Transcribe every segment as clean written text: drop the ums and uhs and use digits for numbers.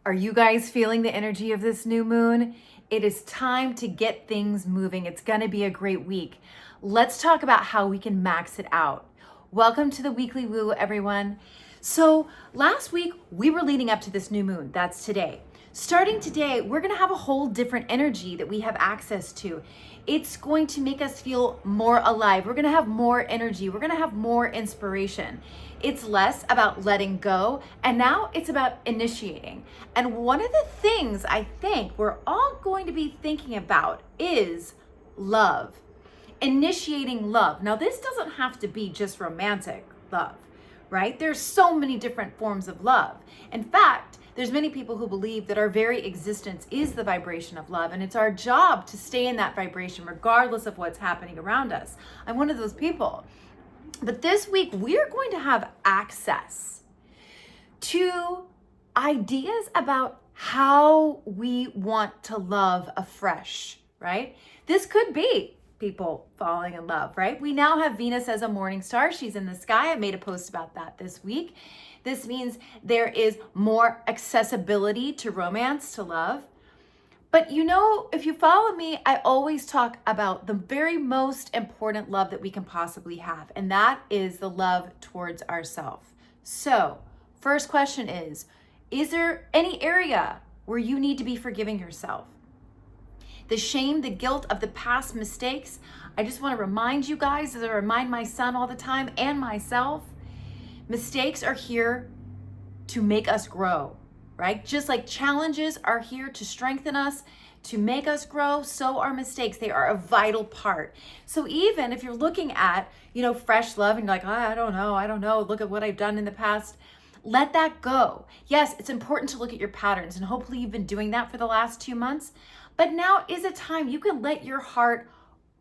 Are you guys feeling the energy of this new moon? It is time to get things moving. It's going to be a great week. Let's talk about how we can max it out. Welcome to the Weekly Woo, everyone. So last week we were leading up to this new moon. That's today. Starting today, we're going to have a whole different energy that we have access to. It's going to make us feel more alive. We're going to have more energy. We're going to have more inspiration. It's less about letting go, and now it's about initiating. And one of the things I think we're all going to be thinking about is love. Initiating love. Now, this doesn't have to be just romantic love, right? There's so many different forms of love. In fact, there's many people who believe that our very existence is the vibration of love, and it's our job to stay in that vibration regardless of what's happening around us. I'm one of those people. But this week, we're going to have access to ideas about how we want to love afresh, right? This could be people falling in love, right? We now have Venus as a morning star. She's in the sky. I made a post about that this week. This means there is more accessibility to romance, to love. But you know, if you follow me, I always talk about the very most important love that we can possibly have, and that is the love towards ourselves. So, first question is there any area where you need to be forgiving yourself? The shame, the guilt of the past mistakes. I just want to remind you guys, as I remind my son all the time and myself, mistakes are here to make us grow, right? Just like challenges are here to strengthen us, to make us grow, so are mistakes. They are a vital part. So even if you're looking at, fresh love and you're like, I don't know, look at what I've done in the past, let that go. Yes, it's important to look at your patterns, and hopefully you've been doing that for the last 2 months. But now is a time you can let your heart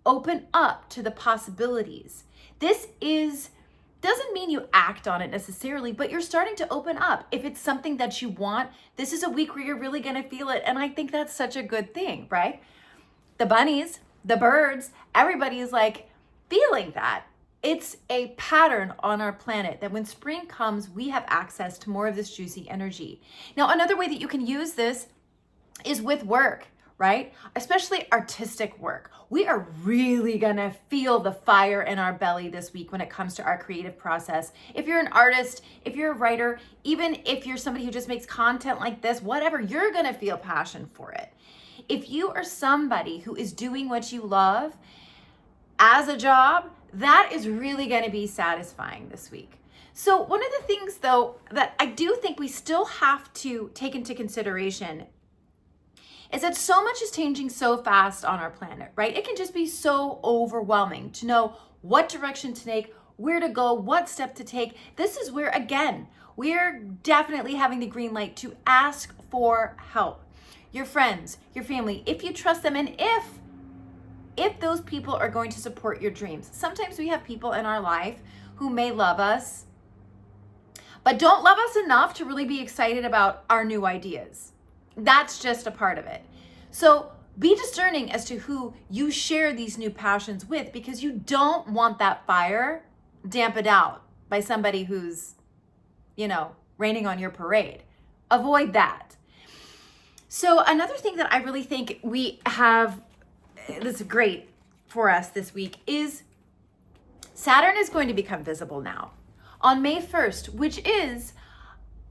open up to the possibilities. This doesn't mean you act on it necessarily, but you're starting to open up. If it's something that you want, this is a week where you're really going to feel it. And I think that's such a good thing, right? The bunnies, the birds, everybody is like feeling that. It's a pattern on our planet that when spring comes, we have access to more of this juicy energy. Now, another way that you can use this is with work, right? Especially artistic work. We are really gonna feel the fire in our belly this week when it comes to our creative process. If you're an artist, if you're a writer, even if you're somebody who just makes content like this, whatever, you're gonna feel passion for it. If you are somebody who is doing what you love as a job, that is really gonna be satisfying this week. So one of the things though that I do think we still have to take into consideration is that so much is changing so fast on our planet, right? It can just be so overwhelming to know what direction to take, where to go, what step to take. This is where, again, we're definitely having the green light to ask for help. Your friends, your family, if you trust them, and if those people are going to support your dreams. Sometimes we have people in our life who may love us, but don't love us enough to really be excited about our new ideas. That's just a part of it. So be discerning as to who you share these new passions with, because you don't want that fire dampened out by somebody who's, raining on your parade. Avoid that. So another thing that I really think we have that's great for us this week is Saturn is going to become visible now on May 1st, which is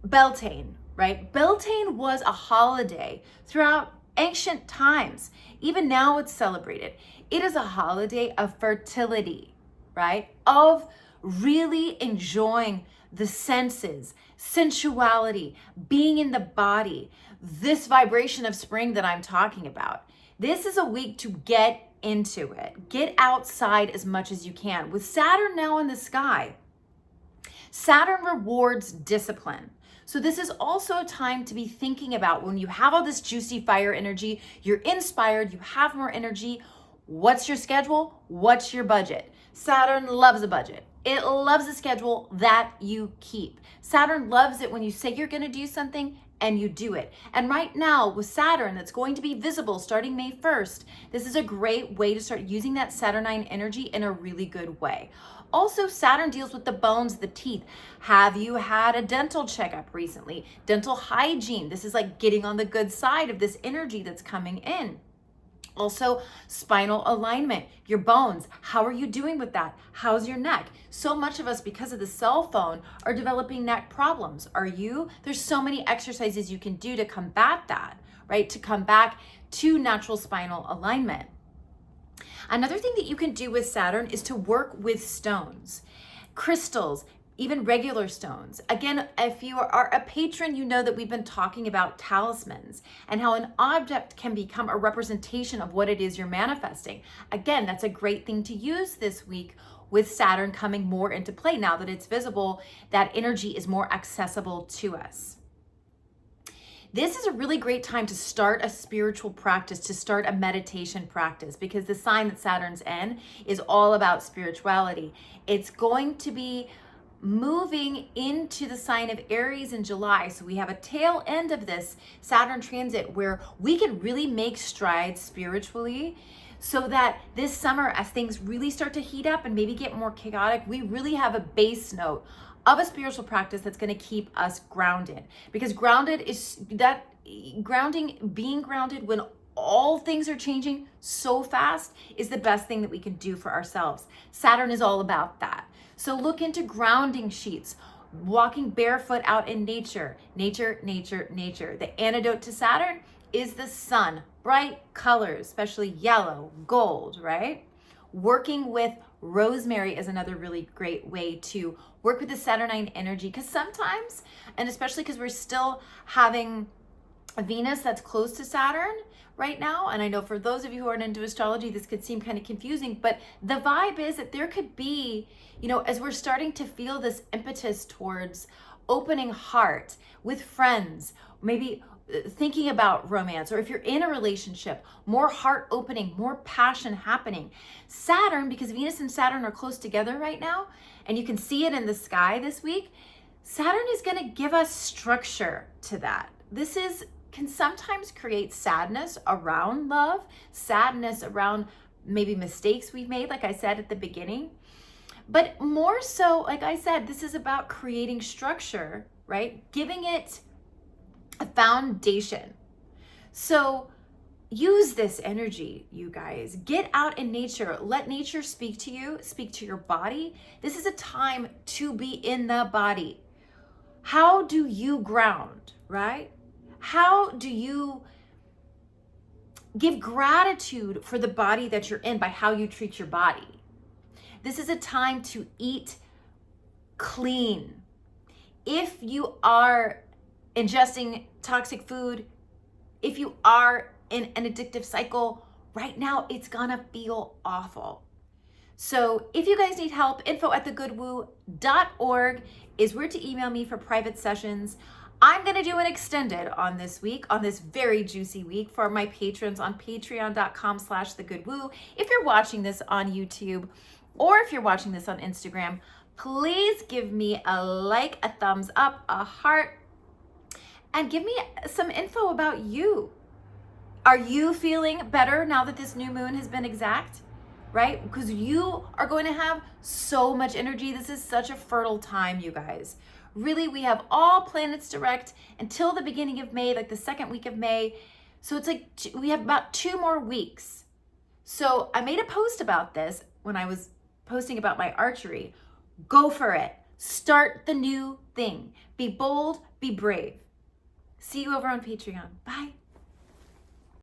Beltane. Right? Beltane was a holiday throughout ancient times. Even now it's celebrated. It is a holiday of fertility, right? Of really enjoying the senses, sensuality, being in the body, this vibration of spring that I'm talking about. This is a week to get into it. Get outside as much as you can. With Saturn now in the sky, Saturn rewards discipline. So this is also a time to be thinking about when you have all this juicy fire energy, you're inspired, you have more energy. What's your schedule? What's your budget? Saturn loves a budget. It loves a schedule that you keep. Saturn loves it when you say you're going to do something and you do it. And right now with Saturn, that's going to be visible starting May 1st, this is a great way to start using that Saturnine energy in a really good way. Also, Saturn deals with the bones, the teeth. Have you had a dental checkup recently? Dental hygiene. This is like getting on the good side of this energy that's coming in. Also, spinal alignment, your bones. How are you doing with that? How's your neck? So much of us, because of the cell phone, are developing neck problems. Are you? There's so many exercises you can do to combat that, right? To come back to natural spinal alignment. Another thing that you can do with Saturn is to work with stones, crystals, even regular stones. Again, if you are a patron, you know that we've been talking about talismans and how an object can become a representation of what it is you're manifesting. Again, that's a great thing to use this week with Saturn coming more into play. Now that it's visible, that energy is more accessible to us. This is a really great time to start a spiritual practice, to start a meditation practice, because the sign that Saturn's in is all about spirituality. It's going to be moving into the sign of Aries in July. So we have a tail end of this Saturn transit where we can really make strides spiritually, so that this summer, as things really start to heat up and maybe get more chaotic, we really have a base note of a spiritual practice that's going to keep us grounded. Because grounded is that grounding, being grounded when all things are changing so fast, is the best thing that we can do for ourselves. Saturn is all about that. So look into grounding sheets, walking barefoot out in nature. Nature, nature, nature. The antidote to Saturn is the sun, bright colors, especially yellow, gold, right? Working with rosemary is another really great way to work with the Saturnine energy, because sometimes, and especially because we're still having a Venus that's close to Saturn right now, and I know for those of you who aren't into astrology, this could seem kind of confusing, but the vibe is that there could be, as we're starting to feel this impetus towards opening heart with friends, maybe thinking about romance, or if you're in a relationship, more heart opening, more passion happening. Saturn, because Venus and Saturn are close together right now, and you can see it in the sky this week, Saturn is going to give us structure to that. This can sometimes create sadness around love, sadness around maybe mistakes we've made, like I said at the beginning. But more so, like I said, this is about creating structure, right? Giving it a foundation. So use this energy, you guys. Get out in nature. Let nature speak to you, speak to your body. This is a time to be in the body. How do you ground, right? How do you give gratitude for the body that you're in by how you treat your body? This is a time to eat clean. If you are ingesting toxic food, if you are in an addictive cycle, right now it's gonna feel awful. So if you guys need help, info@thegoodwoo.org is where to email me for private sessions. I'm gonna do an extended on this week, on this very juicy week, for my patrons on patreon.com/thegoodwoo. If you're watching this on YouTube, or if you're watching this on Instagram, please give me a like, a thumbs up, a heart, and give me some info about you. Are you feeling better now that this new moon has been exact? Right? Because you are going to have so much energy. This is such a fertile time, you guys. Really, we have all planets direct until the beginning of May, like the second week of May. So it's like we have about 2 more weeks. So I made a post about this when I was posting about my archery. Go for it. Start the new thing. Be bold, be brave. See you over on Patreon. Bye.